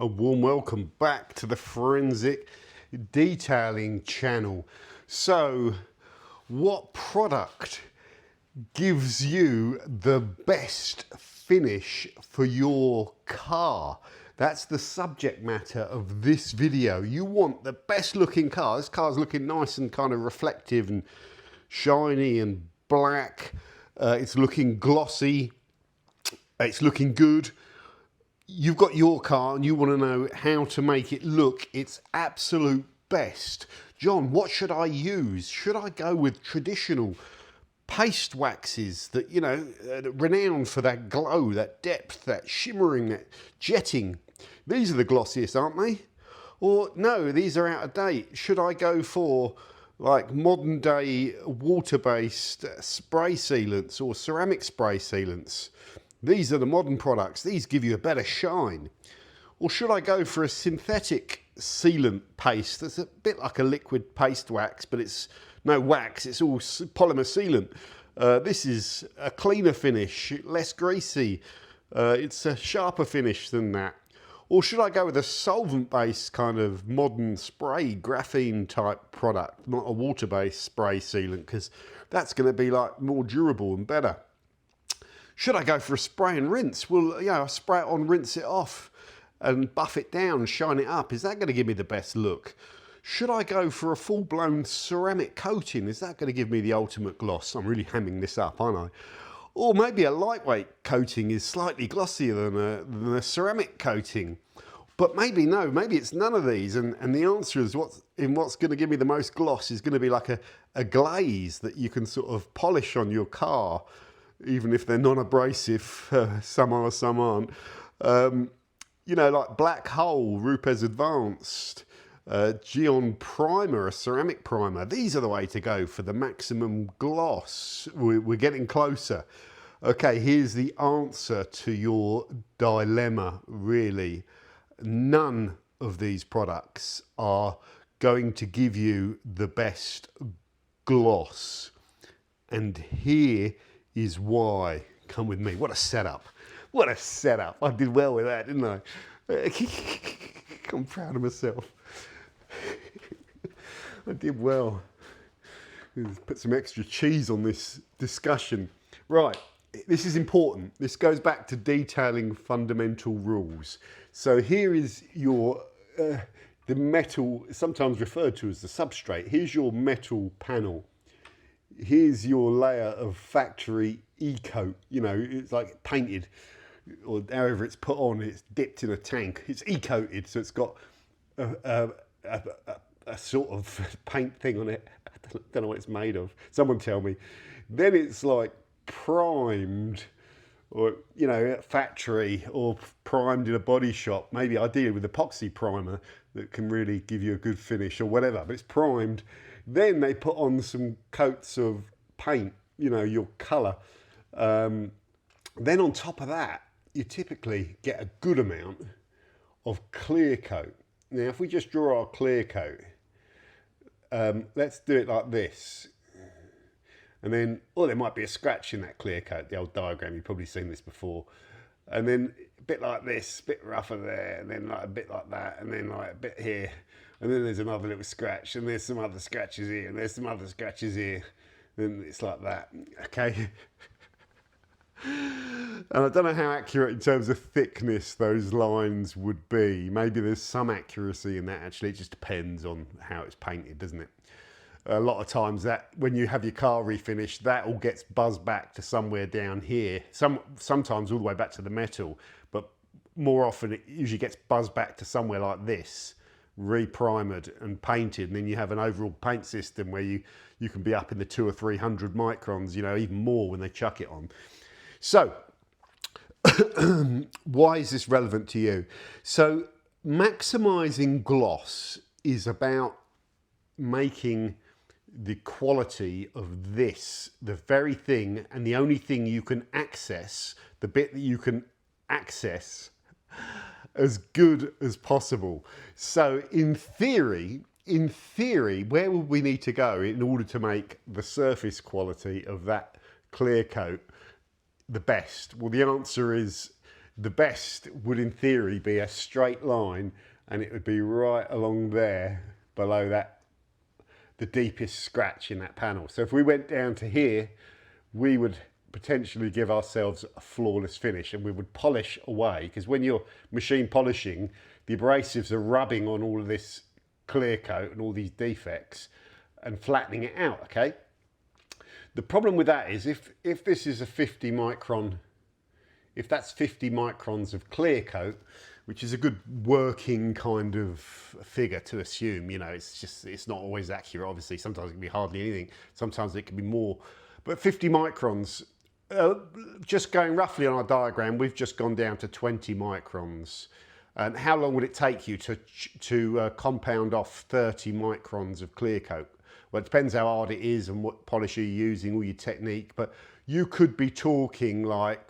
A warm welcome back to the Forensic Detailing channel. So, what product gives you the best finish for your car? That's the subject matter of this video. You want the best looking car. This car's looking nice and kind of reflective and shiny and black. It's looking glossy. It's looking good. You've got your car and you want to know how to make it look its absolute best. John, what should I use? Should I go with traditional paste waxes that, you know, renowned for that glow, that depth, that shimmering, that jetting? These are the glossiest, aren't they? Or no, these are out of date. Should I go for like modern day water-based spray sealants or ceramic spray sealants? These are the modern products. These give you a better shine. Or should I go for a synthetic sealant paste that's a bit like a liquid paste wax, but it's no wax, it's all polymer sealant. This is a cleaner finish, less greasy. It's a sharper finish than that. Or should I go with a solvent-based kind of modern spray, graphene type product, not a water-based spray sealant, because that's going to be like more durable and better. Should I go for a spray and rinse? Well, you know, I spray it on, rinse it off and buff it down, shine it up. Is that going to give me the best look? Should I go for a full-blown ceramic coating? Is that going to give me the ultimate gloss? I'm really hamming this up, aren't I? Or maybe a lightweight coating is slightly glossier than a ceramic coating. But maybe no, maybe it's none of these. And the answer is what's going to give me the most gloss is going to be like a glaze that you can sort of polish on your car, even if they're non-abrasive. Some are, some aren't. You know, like Black Hole, Rupes Advanced, Gyeon Primer, a ceramic primer. These are the way to go for the maximum gloss. We're getting closer. Okay, here's the answer to your dilemma, really. None of these products are going to give you the best gloss. And here is why. Come with me. What a setup. What a setup. I did well with that, didn't I? I'm proud of myself. I did well. Put some extra cheese on this discussion. Right, this is important. This goes back to detailing fundamental rules. So here is your, the metal, sometimes referred to as the substrate. Here's your metal panel. Here's your layer of factory e-coat. You know, it's like painted, or however it's put on, it's dipped in a tank. It's e-coated, so it's got a sort of paint thing on it. I don't know what it's made of. Someone tell me. Then it's like primed, or, you know, at factory, or primed in a body shop, maybe ideally with epoxy primer that can really give you a good finish or whatever, but it's primed. Then they put on some coats of paint, you know, your colour. Then on top of that, you typically get a good amount of clear coat. Now, if we just draw our clear coat, let's do it like this. And then, oh, there might be a scratch in that clear coat, the old diagram, you've probably seen this before. And then a bit like this, a bit rougher there, and then like a bit like that, and then like a bit here. And then there's another little scratch, and there's some other scratches here, and there's some other scratches here. And it's like that, okay? And I don't know how accurate in terms of thickness those lines would be. Maybe there's some accuracy in that, actually. It just depends on how it's painted, doesn't it? A lot of times that when you have your car refinished, that all gets buzzed back to somewhere down here. Sometimes all the way back to the metal, but more often it usually gets buzzed back to somewhere like this, re-primered and painted, and then you have an overall paint system where you can be up in the 200 or 300 microns, you know, even more when they chuck it on. So, why is this relevant to you? So, maximizing gloss is about making the quality of this, the very thing, and the only thing you can access, the bit that you can access, as good as possible. So in theory, where would we need to go in order to make the surface quality of that clear coat the best? Well, the answer is the best would in theory be a straight line, and it would be right along there below that, the deepest scratch in that panel. So if we went down to here, we would potentially give ourselves a flawless finish, and we would polish away, because when you're machine polishing, the abrasives are rubbing on all of this clear coat and all these defects and flattening it out, okay? The problem with that is if this is a 50 micron, if that's 50 microns of clear coat, which is a good working kind of figure to assume, you know, it's not always accurate, obviously. Sometimes it can be hardly anything, sometimes it can be more. But 50 microns, just going roughly on our diagram, we've just gone down to 20 microns. And how long would it take you to compound off 30 microns of clear coat? Well, it depends how hard it is and what polish you're using, all your technique, but you could be talking like,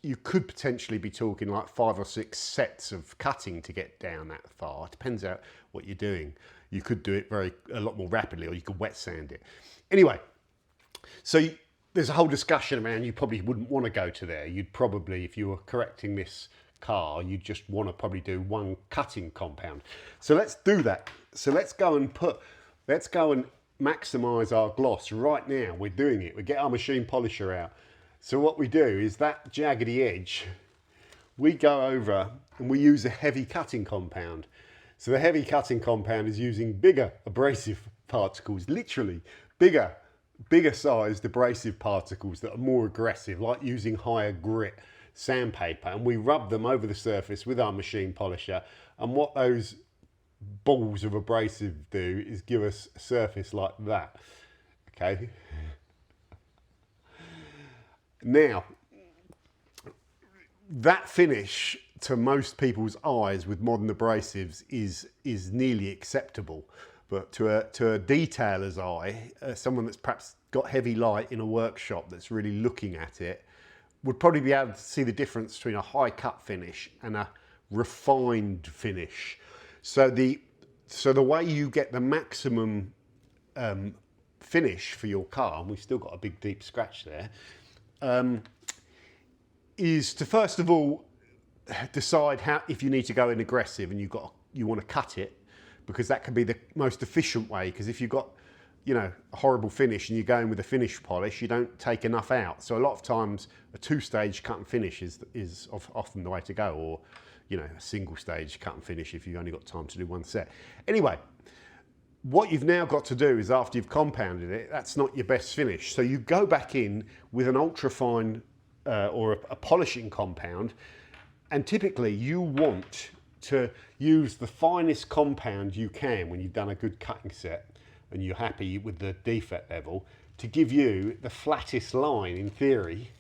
you could potentially be talking like 5 or 6 sets of cutting to get down that far. It depends on what you're doing. You could do it a lot more rapidly, or you could wet sand it. Anyway, so there's a whole discussion around, you probably wouldn't want to go to there. You'd probably, if you were correcting this car, you'd just want to probably do one cutting compound. So let's do that. So let's go and maximize our gloss right now. We're doing it. We get our machine polisher out. So what we do is that jaggedy edge, we go over and we use a heavy cutting compound. So the heavy cutting compound is using bigger abrasive particles, literally bigger sized abrasive particles that are more aggressive, like using higher grit sandpaper, and we rub them over the surface with our machine polisher. And what those balls of abrasive do is give us a surface like that, okay? Now, that finish to most people's eyes with modern abrasives is nearly acceptable, but to a detailer's eye, someone that's perhaps got heavy light in a workshop that's really looking at it, would probably be able to see the difference between a high cut finish and a refined finish. So the way you get the maximum finish for your car, and we've still got a big deep scratch there, is to first of all decide if you need to go in aggressive and you want to cut it, because that can be the most efficient way. Because if you've got, you know, a horrible finish and you're going with a finish polish, you don't take enough out. So a lot of times a 2-stage cut and finish is often the way to go, or, you know, a single stage cut and finish if you've only got time to do one set. Anyway, what you've now got to do is, after you've compounded it, that's not your best finish. So you go back in with an ultrafine or a polishing compound, and typically you want to use the finest compound you can when you've done a good cutting set and you're happy with the defect level, to give you the flattest line in theory.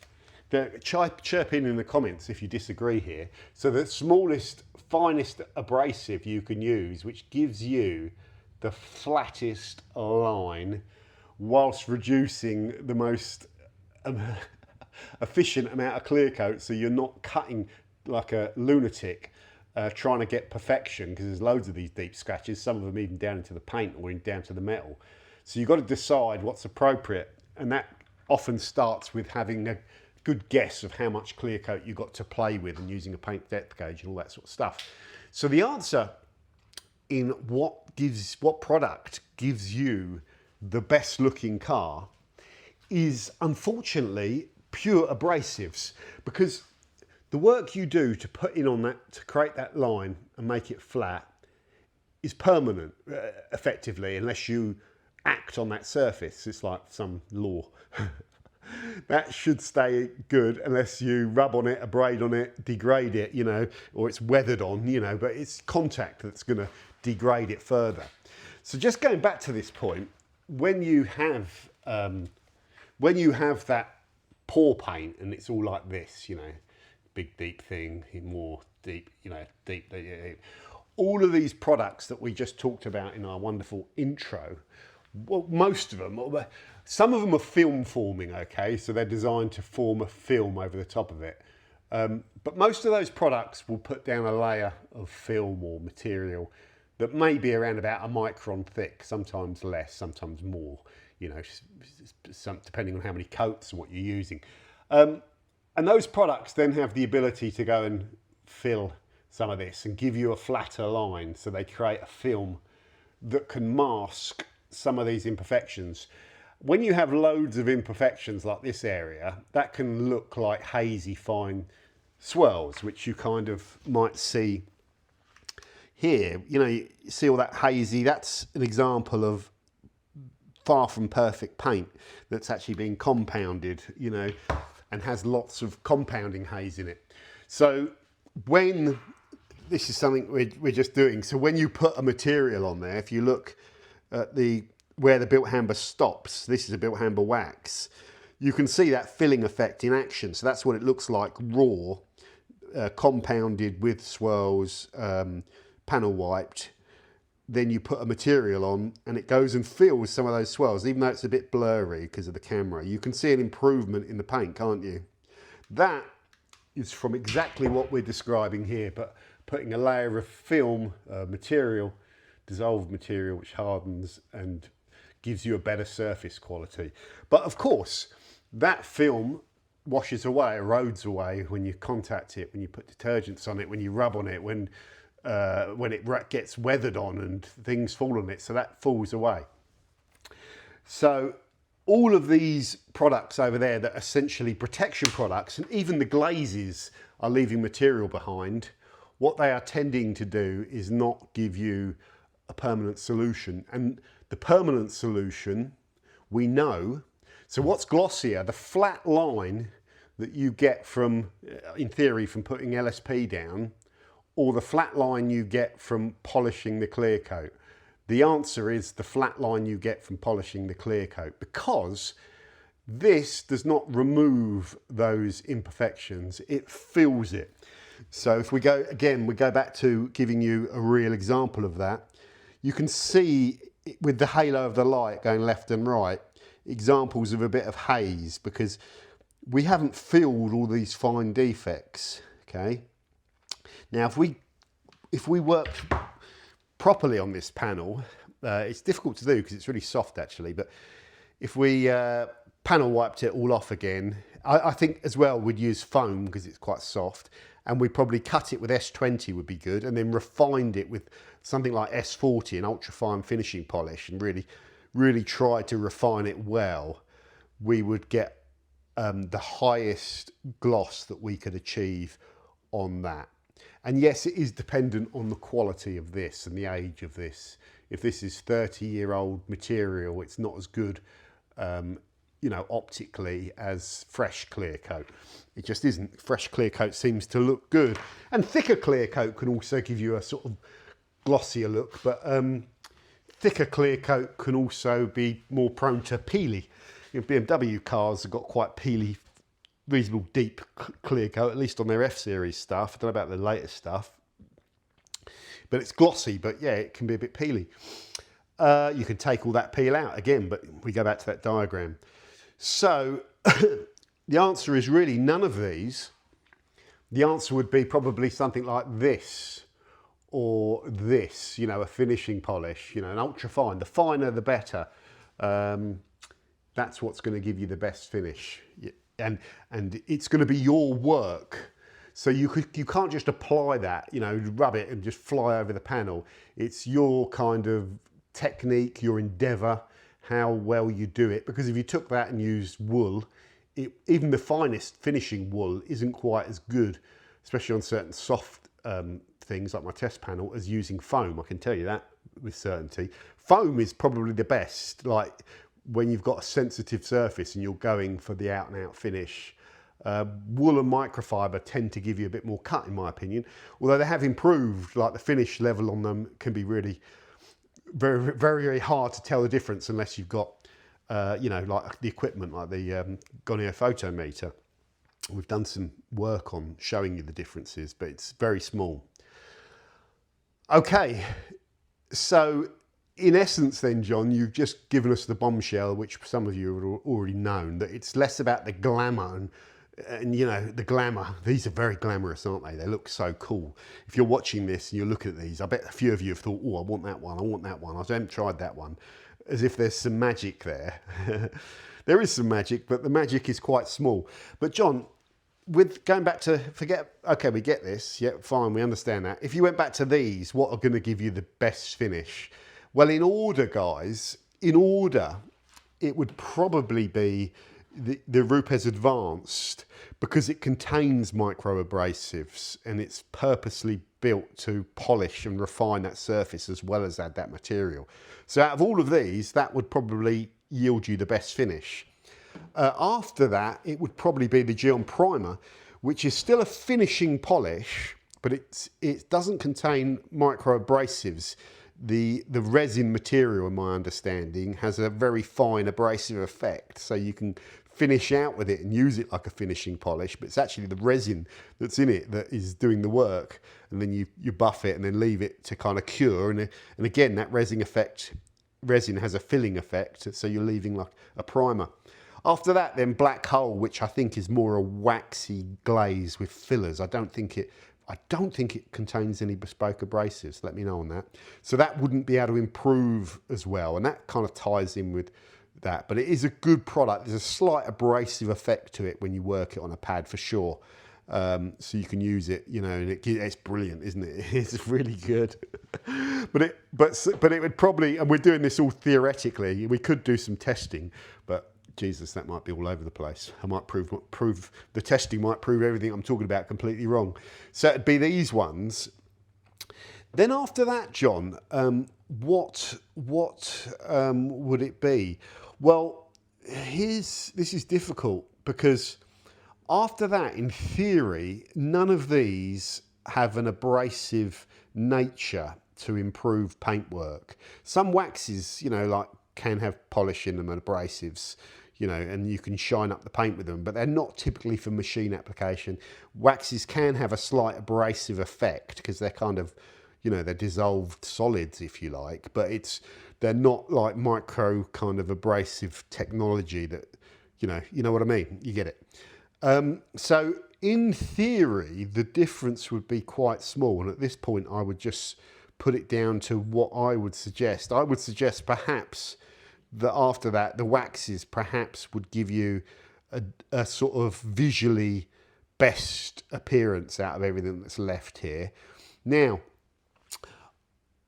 Chirp in the comments if you disagree here. So the smallest, finest abrasive you can use, which gives you the flattest line whilst reducing the most efficient amount of clear coat, so you're not cutting like a lunatic trying to get perfection, because there's loads of these deep scratches, some of them even down into the paint or down to the metal. So you've got to decide what's appropriate, and that often starts with having a good guess of how much clear coat you've got to play with, and using a paint depth gauge and all that sort of stuff. So the answer in what product gives you the best looking car is, unfortunately, pure abrasives, because the work you do to put in on that, to create that line and make it flat, is permanent, effectively, unless you act on that surface. It's like some law. That should stay good unless you rub on it, abrade on it, degrade it, you know, or it's weathered on, you know, but it's contact that's going to degrade it further. So just going back to this point, when you have that pour paint and it's all like this, you know, big deep thing, more deep, you know, deep. All of these products that we just talked about in our wonderful intro, well, most of them, some of them are film forming, okay, so they're designed to form a film over the top of it. But most of those products will put down a layer of film or material that may be around about a micron thick, sometimes less, sometimes more, you know, depending on how many coats and what you're using. And those products then have the ability to go and fill some of this and give you a flatter line, so they create a film that can mask some of these imperfections. When you have loads of imperfections like this area, that can look like hazy fine swirls, which you kind of might see here. You know, you see all that hazy, that's an example of far from perfect paint that's actually been compounded, you know, and has lots of compounding haze in it. So when this is something we're just doing, so when you put a material on there, if you look at where the Bilt Hamber stops, this is a Bilt Hamber wax, you can see that filling effect in action. So that's what it looks like raw, compounded with swirls, panel wiped. Then you put a material on and it goes and fills some of those swirls, even though it's a bit blurry because of the camera. You can see an improvement in the paint, can't you? That is from exactly what we're describing here, but putting a layer of film material, dissolved material, which hardens and gives you a better surface quality. But of course, that film washes away, erodes away when you contact it, when you put detergents on it, when you rub on it, when it gets weathered on and things fall on it, so that falls away. So all of these products over there that are essentially protection products, and even the glazes are leaving material behind, what they are tending to do is not give you a permanent solution. And the permanent solution, we know, so what's glossier, the flat line that you get from, in theory, from putting LSP down, or the flat line you get from polishing the clear coat? The answer is the flat line you get from polishing the clear coat, because this does not remove those imperfections, it fills it. So if we go, again, we go back to giving you a real example of that, you can see with the halo of the light going left and right, examples of a bit of haze, because we haven't filled all these fine defects, okay? Now, if we worked properly on this panel, it's difficult to do because it's really soft actually, but if we panel wiped it all off again, I think as well we'd use foam because it's quite soft, and we'd probably cut it with S20 would be good, and then refined it with something like S40, an ultra fine finishing polish, and really try to refine it well. We would get the highest gloss that we could achieve on that. And yes, it is dependent on the quality of this and the age of this. If this is 30-year-old material, it's not as good, you know, optically as fresh clear coat. It just isn't. Fresh clear coat seems to look good. And thicker clear coat can also give you a sort of glossier look, but thicker clear coat can also be more prone to peely. You know, BMW cars have got quite peely, reasonable deep clear coat, at least on their F-series stuff. I don't know about the latest stuff, but it's glossy, but yeah, it can be a bit peely. You can take all that peel out again, but we go back to that diagram. So the answer is really none of these. The answer would be probably something like this or this, you know, a finishing polish, you know, an ultra fine. The finer the better. That's what's going to give you the best finish. And it's going to be your work. So you can't just apply that, you know, rub it and just fly over the panel. It's your kind of technique, your endeavour, how well you do it. Because if you took that and used wool, even the finest finishing wool isn't quite as good, especially on certain soft things like my test panel, as using foam. I can tell you that with certainty. Foam is probably the best, like when you've got a sensitive surface and you're going for the out and out finish. Wool and microfiber tend to give you a bit more cut, in my opinion, although they have improved. Like the finish level on them can be really very, very, very hard to tell the difference unless you've got you know, like the equipment like the Gyeon photometer. We've done some work on showing you the differences, but it's very small. Okay, so in essence then, John, you've just given us the bombshell, which some of you have already known, that it's less about the glamour and you know, the glamour. These are very glamorous, aren't they? They look so cool. If you're watching this and you're looking at these, I bet a few of you have thought, oh, I want that one, I want that one. I haven't tried that one. As if there's some magic there. There is some magic, but the magic is quite small. But John, with going back to okay, we get this, yeah, fine, we understand that. If you went back to these, what are going to give you the best finish? Well, in order, guys, in order, it would probably be the Rupes Advanced, because it contains micro abrasives and it's purposely built to polish and refine that surface as well as add that material. So out of all of these, that would probably yield you the best finish. After that, it would probably be the Gyeon Primer, which is still a finishing polish, but it doesn't contain micro abrasives. The resin material, in my understanding, has a very fine abrasive effect, so you can finish out with it and use it like a finishing polish, but it's actually the resin that's in it that is doing the work, and then you buff it and then leave it to kind of cure, and again, that resin has a filling effect, so you're leaving like a primer. After that, then Black Hole, which I think is more a waxy glaze with fillers. I don't think it contains any bespoke abrasives. Let me know on that. So that wouldn't be able to improve as well, and that kind of ties in with that. But it is a good product. There's a slight abrasive effect to it when you work it on a pad for sure. So you can use it, you know, and it's brilliant, isn't it? It's really good. but it would probably, and we're doing this all theoretically. We could do some testing, but Jesus, that might be all over the place. I might prove the testing might prove everything I'm talking about completely wrong. So it'd be these ones. Then after that, John, what would it be? Well, this is difficult, because after that, in theory, none of these have an abrasive nature to improve paintwork. Some waxes, you know, like can have polish in them and abrasives, you know, and you can shine up the paint with them, but they're not typically for machine application. Waxes can have a slight abrasive effect because they're kind of, you know, they're dissolved solids, if you like, but they're not like micro kind of abrasive technology that, you know what I mean? You get it. So in theory, the difference would be quite small. And at this point, I would just put it down to what I would suggest. I would suggest perhaps that after that, the waxes perhaps would give you a sort of visually best appearance out of everything that's left here. Now,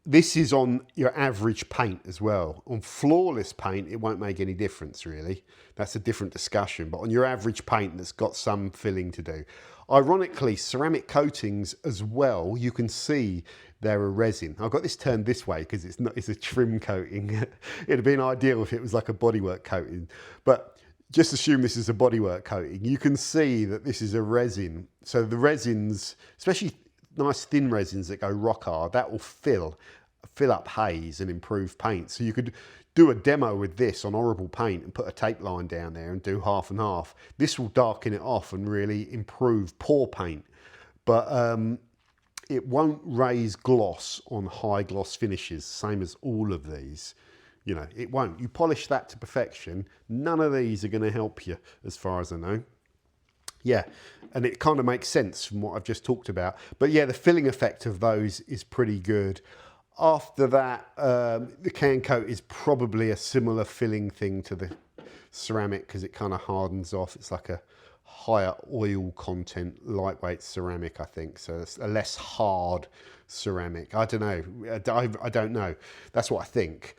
this is on your average paint as well. On flawless paint, it won't make any difference really. That's a different discussion. But on your average paint that's got some filling to do. Ironically, ceramic coatings as well, you can see they're a resin. I've got this turned this way because it's a trim coating. It'd have been ideal if it was like a bodywork coating. But just assume this is a bodywork coating. You can see that this is a resin. So the resins, especially nice thin resins that go rock hard, that will fill up haze and improve paint. So you could do a demo with this on horrible paint and put a tape line down there and do half and half. This will darken it off and really improve poor paint. But it won't raise gloss on high gloss finishes, same as all of these. You know, it won't. You polish that to perfection. None of these are going to help you as far as I know. Yeah, and it kind of makes sense from what I've just talked about. But yeah, the filling effect of those is pretty good. After that, the can coat is probably a similar filling thing to the ceramic because it kind of hardens off. It's like a higher oil content, lightweight ceramic, I think. So it's a less hard ceramic. I don't know. I don't know. That's what I think.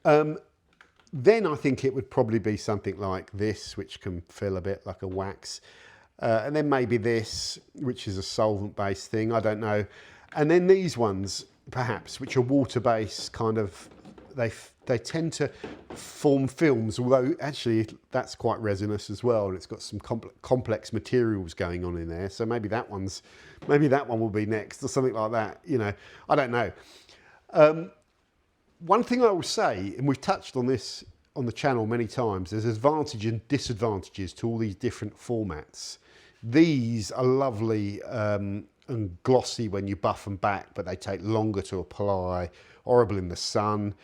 Then I think it would probably be something like this, which can feel a bit like a wax. And then maybe this, which is a solvent-based thing. I don't know. And then these ones, perhaps, which are water-based, kind of, they tend to form films, although actually that's quite resinous as well, and it's got some complex materials going on in there. So maybe that one will be next, or something like that. You know, I don't know. One thing I will say, and we've touched on this on the channel many times, there's advantages and disadvantages to all these different formats. These are lovely and glossy when you buff them back, but they take longer to apply, horrible in the sun.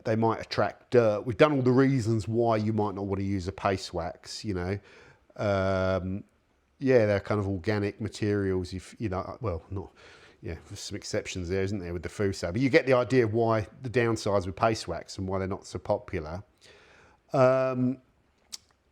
They might attract dirt. We've done all the reasons why you might not want to use a paste wax, you know. Yeah, they're kind of organic materials, if you know, well, not, yeah, there's some exceptions there, isn't there, with the Fusso, but you get the idea of why the downsides with paste wax and why they're not so popular.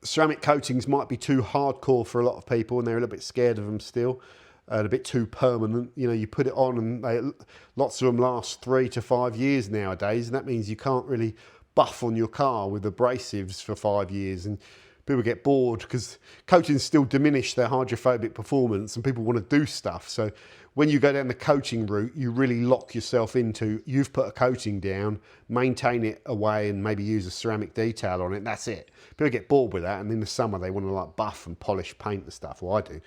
ceramic coatings might be too hardcore for a lot of people, and they're a little bit scared of them still, and a bit too permanent. You know, you put it on and lots of them last 3 to 5 years nowadays, and that means you can't really buff on your car with abrasives for 5 years, and people get bored because coatings still diminish their hydrophobic performance and people want to do stuff. So when you go down the coating route, you really lock yourself into, you've put a coating down, maintain it away and maybe use a ceramic detail on it. That's it. People get bored with that, and in the summer they want to like buff and polish paint and stuff. Well, I do.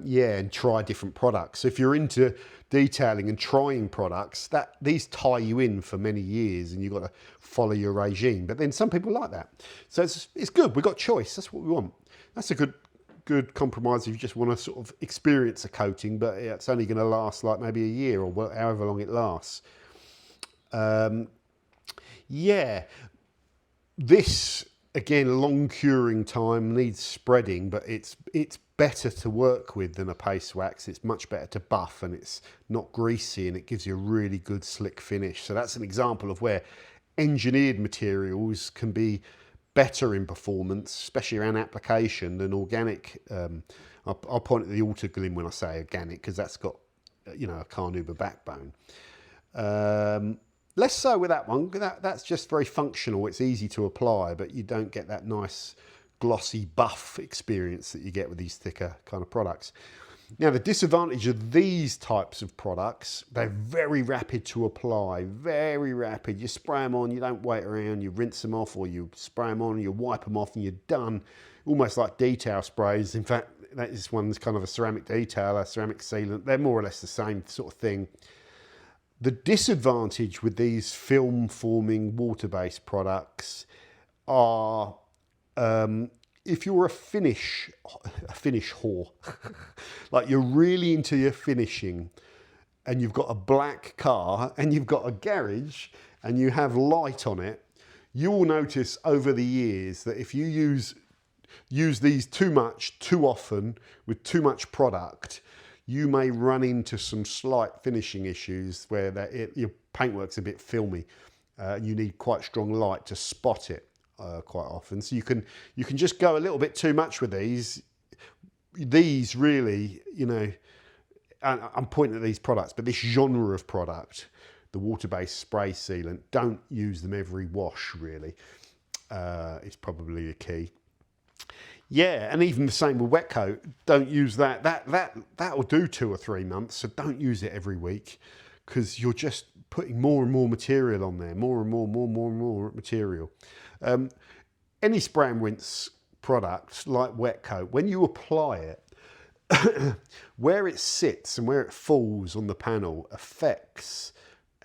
Yeah, and try different products. So if you're into detailing and trying products, these tie you in for many years, and you've got to follow your regime. But then some people like that, so it's good. We've got choice. That's what we want. That's a good compromise if you just want to sort of experience a coating, but it's only going to last like maybe a year or however long it lasts. Yeah, this again, long curing time, needs spreading, but it's better to work with than a paste wax. It's much better to buff, and it's not greasy, and it gives you a really good slick finish. So that's an example of where engineered materials can be better in performance, especially around application, than organic. I'll point at the Autglyms when I say organic, because that's got, you know, a carnauba backbone. Less so with that one. That's just very functional. It's easy to apply, but you don't get that nice glossy buff experience that you get with these thicker kind of products. Now, the disadvantage of these types of products, they're very rapid to apply, very rapid. You spray them on, you don't wait around, you rinse them off, or you spray them on, you wipe them off, and you're done. Almost like detail sprays. In fact, this one's kind of a ceramic detail, a ceramic sealant. They're more or less the same sort of thing. The disadvantage with these film-forming water-based products are, if you're a finish whore, like you're really into your finishing, and you've got a black car and you've got a garage and you have light on it, you will notice over the years that if you use these too much, too often, with too much product, you may run into some slight finishing issues where your paintwork's a bit filmy. You need quite strong light to spot it quite often. So you can just go a little bit too much with these. These really, you know, I'm pointing at these products, but this genre of product, the water-based spray sealant, don't use them every wash really. It's probably the key. Yeah, and even the same with wet coat. Don't use that. That will do 2 or 3 months. So don't use it every week, because you're just putting more and more material on there, more and more material. Any spray and rinse product like wet coat, when you apply it, where it sits and where it falls on the panel affects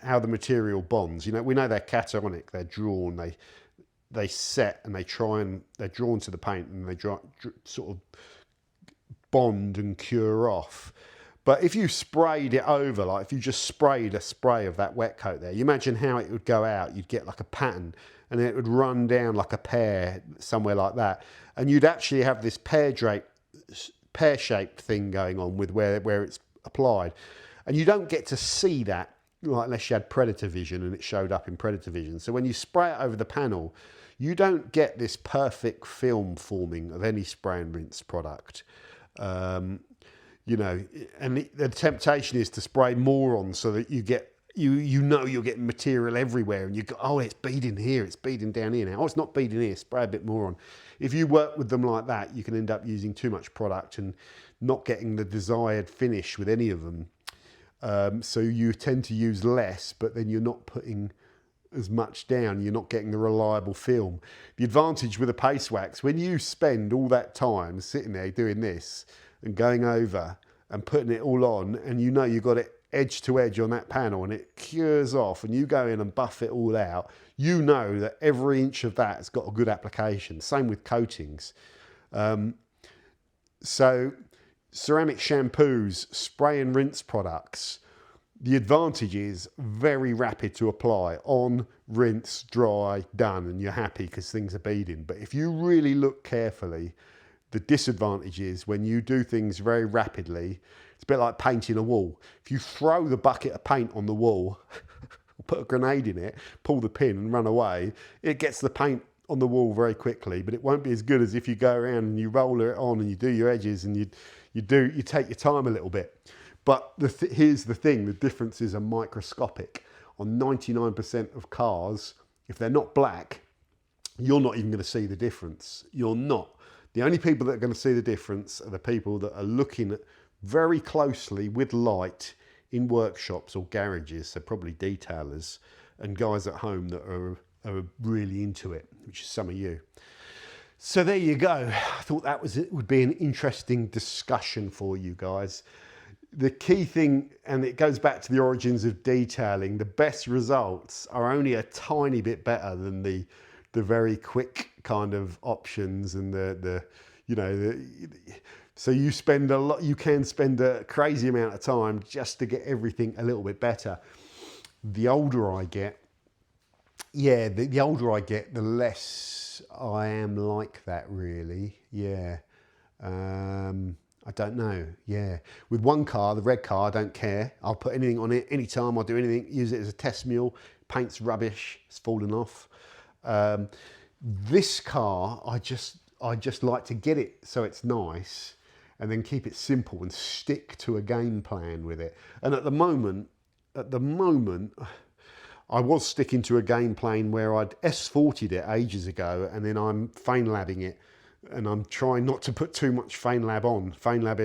how the material bonds. You know, we know they're cationic. They're drawn. They set and they're drawn to the paint, and they sort of bond and cure off. But if you sprayed it over, like if you just sprayed a spray of that wet coat there, you imagine how it would go out. You'd get like a pattern, and then it would run down like a pear, somewhere like that. And you'd actually have this pear-shaped thing going on with where it's applied. And you don't get to see that, like, unless you had predator vision and it showed up in predator vision. So when you spray it over the panel, you don't get this perfect film forming of any spray and rinse product. You know, and the temptation is to spray more on so that you get, you know you're getting material everywhere, and you go, oh, it's beading here, it's beading down here now. Oh, it's not beading here, spray a bit more on. If you work with them like that, you can end up using too much product and not getting the desired finish with any of them. So you tend to use less, but then you're not putting as much down, you're not getting the reliable film. The advantage with a paste wax, when you spend all that time sitting there doing this and going over and putting it all on, and you know you've got it edge to edge on that panel, and it cures off, and you go in and buff it all out, you know that every inch of that has got a good application. Same with coatings. So ceramic shampoos, spray and rinse products, the advantage is very rapid to apply. On, rinse, dry, done, and you're happy because things are beading. But if you really look carefully, the disadvantage is when you do things very rapidly, it's a bit like painting a wall. If you throw the bucket of paint on the wall, put a grenade in it, pull the pin and run away, it gets the paint on the wall very quickly, but it won't be as good as if you go around and you roller it on and you do your edges and you take your time a little bit. But here's the thing, the differences are microscopic. On 99% of cars, if they're not black, you're not even going to see the difference. You're not. The only people that are going to see the difference are the people that are looking at very closely with light in workshops or garages, so probably detailers, and guys at home that are really into it, which is some of you. So there you go. I thought that would be an interesting discussion for you guys. The key thing, and it goes back to the origins of detailing, the best results are only a tiny bit better than the very quick kind of options and so you can spend a crazy amount of time just to get everything a little bit better. The older I get, the older I get, the less I am like that, really. I don't know. With one car, the red car, I don't care. I'll put anything on it anytime. I'll do anything. Use it as a test mule. Paint's rubbish. It's fallen off. This car, I just like to get it so it's nice, and then keep it simple and stick to a game plan with it. And at the moment, I was sticking to a game plan where I'd S40'd it ages ago, and then I'm Feynlabbing it, and I'm trying not to put too much Feynlab on. Feynlab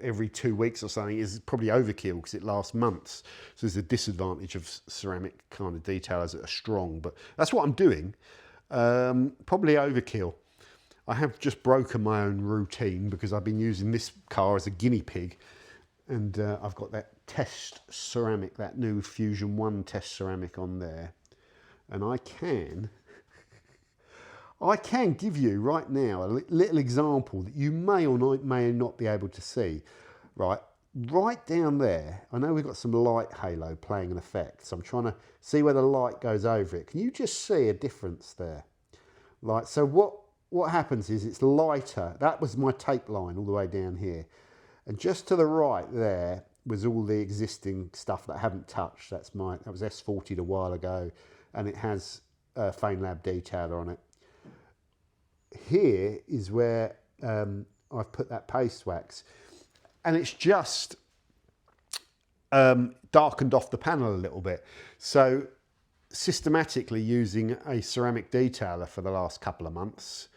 every 2 weeks or something is probably overkill because it lasts months. So there's a disadvantage of ceramic kind of detailers that are strong, but that's what I'm doing. Probably overkill. I have just broken my own routine because I've been using this car as a guinea pig, and I've got that test ceramic, that new Fusion 1 test ceramic on there, and I can give you right now a little example that you may or may not be able to see. Right down there, I know we've got some light halo playing an effect, so I'm trying to see where the light goes over it. Can you just see a difference there? So what happens is it's lighter. That was my tape line all the way down here. And just to the right there was all the existing stuff that I haven't touched. That was S40'd a while ago, and it has a Feynlab detailer on it. Here is where I've put that paste wax, and it's just darkened off the panel a little bit. So systematically using a ceramic detailer for the last couple of months,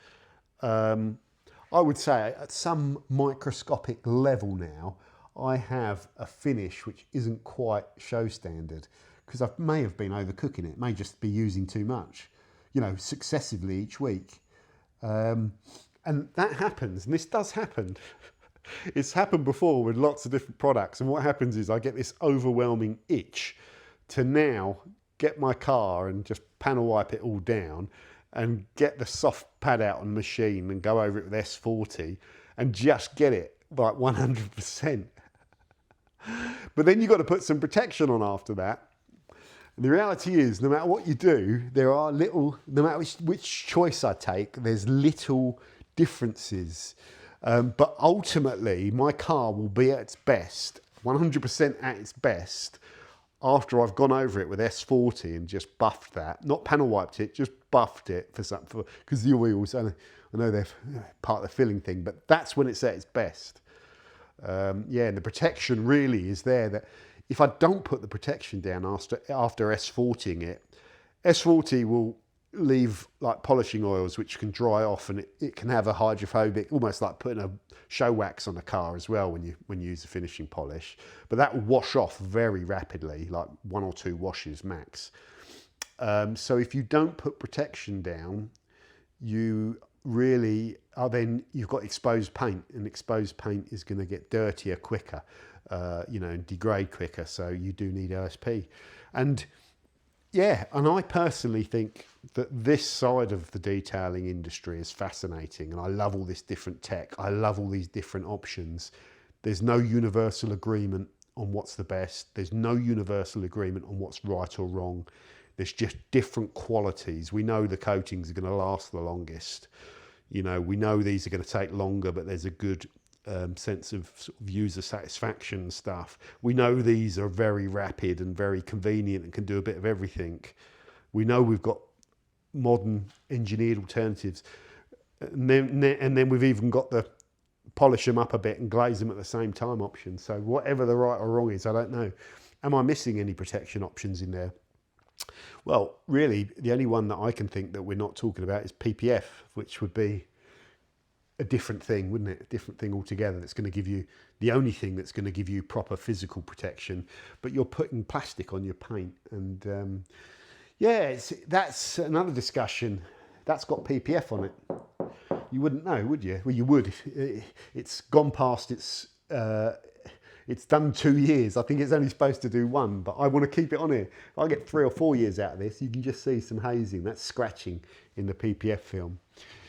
I would say at some microscopic level now, I have a finish which isn't quite show standard, because I may have been overcooking it, may just be using too much, successively each week. And that happens, and this does happen. It's happened before with lots of different products, and what happens is I get this overwhelming itch to now get my car and just panel wipe it all down and get the soft pad out on the machine and go over it with S40 and just get it like 100%. But then you've got to put some protection on after that. And the reality is, no matter what you do, there are no matter which choice I take, there's little differences. But ultimately, my car will be at its best, 100% at its best, after I've gone over it with S40 and just buffed that, not panel wiped it, just buffed it because the oils, I know they're part of the filling thing, but that's when it's at its best. And the protection really is there. That if I don't put the protection down after S40ing it, S40 will leave like polishing oils which can dry off, and it can have a hydrophobic, almost like putting a show wax on a car as well when you use a finishing polish, but that will wash off very rapidly, like 1 or 2 washes max. So if you don't put protection down, you really are then, you've got exposed paint, and exposed paint is going to get dirtier quicker, and degrade quicker, so you do need OSP. And I personally think that this side of the detailing industry is fascinating, and I love all this different tech. I love all these different options. There's no universal agreement on what's the best. There's no universal agreement on what's right or wrong. There's just different qualities. We know the coatings are going to last the longest. We know these are going to take longer, but there's a good sense of sort of user satisfaction and stuff. We know these are very rapid and very convenient and can do a bit of everything. We know we've got modern engineered alternatives. And then we've even got the polish them up a bit and glaze them at the same time option. So whatever the right or wrong is, I don't know. Am I missing any protection options in there? Well, really, the only one that I can think that we're not talking about is PPF, which would be a different thing, wouldn't it? A different thing altogether. That's going to give you, the only thing that's going to give you proper physical protection. But you're putting plastic on your paint. And yeah, that's another discussion. That's got PPF on it. You wouldn't know, would you? Well, you would. It's gone past its... it's done 2 years. I think it's only supposed to do 1, but I want to keep it on here. If I get 3 or 4 years out of this, you can just see some hazing. That's scratching in the PPF film.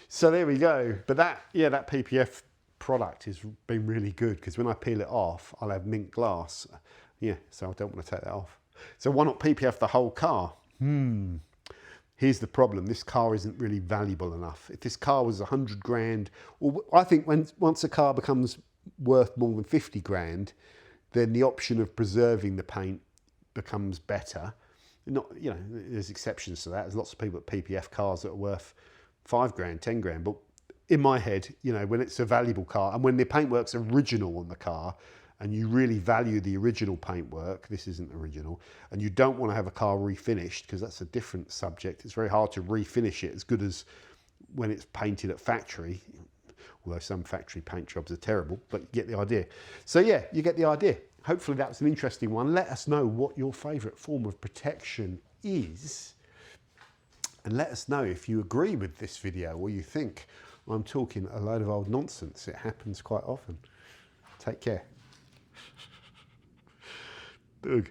So there we go. But that PPF product has been really good, because when I peel it off, I'll have mint glass. Yeah, so I don't want to take that off. So why not PPF the whole car? Here's the problem. This car isn't really valuable enough. If this car was 100 grand, or I think once a car becomes worth more than 50 grand, then the option of preserving the paint becomes better. Not, you know, there's exceptions to that. There's lots of people at PPF cars that are worth 5 grand, 10 grand. But in my head, you know, when it's a valuable car and when the paintwork's original on the car and you really value the original paintwork, this isn't original, and you don't want to have a car refinished, because that's a different subject. It's very hard to refinish it as good as when it's painted at factory. Although some factory paint jobs are terrible, but you get the idea. So yeah, you get the idea. Hopefully that was an interesting one. Let us know what your favourite form of protection is. And let us know if you agree with this video or you think I'm talking a load of old nonsense. It happens quite often. Take care. Doug.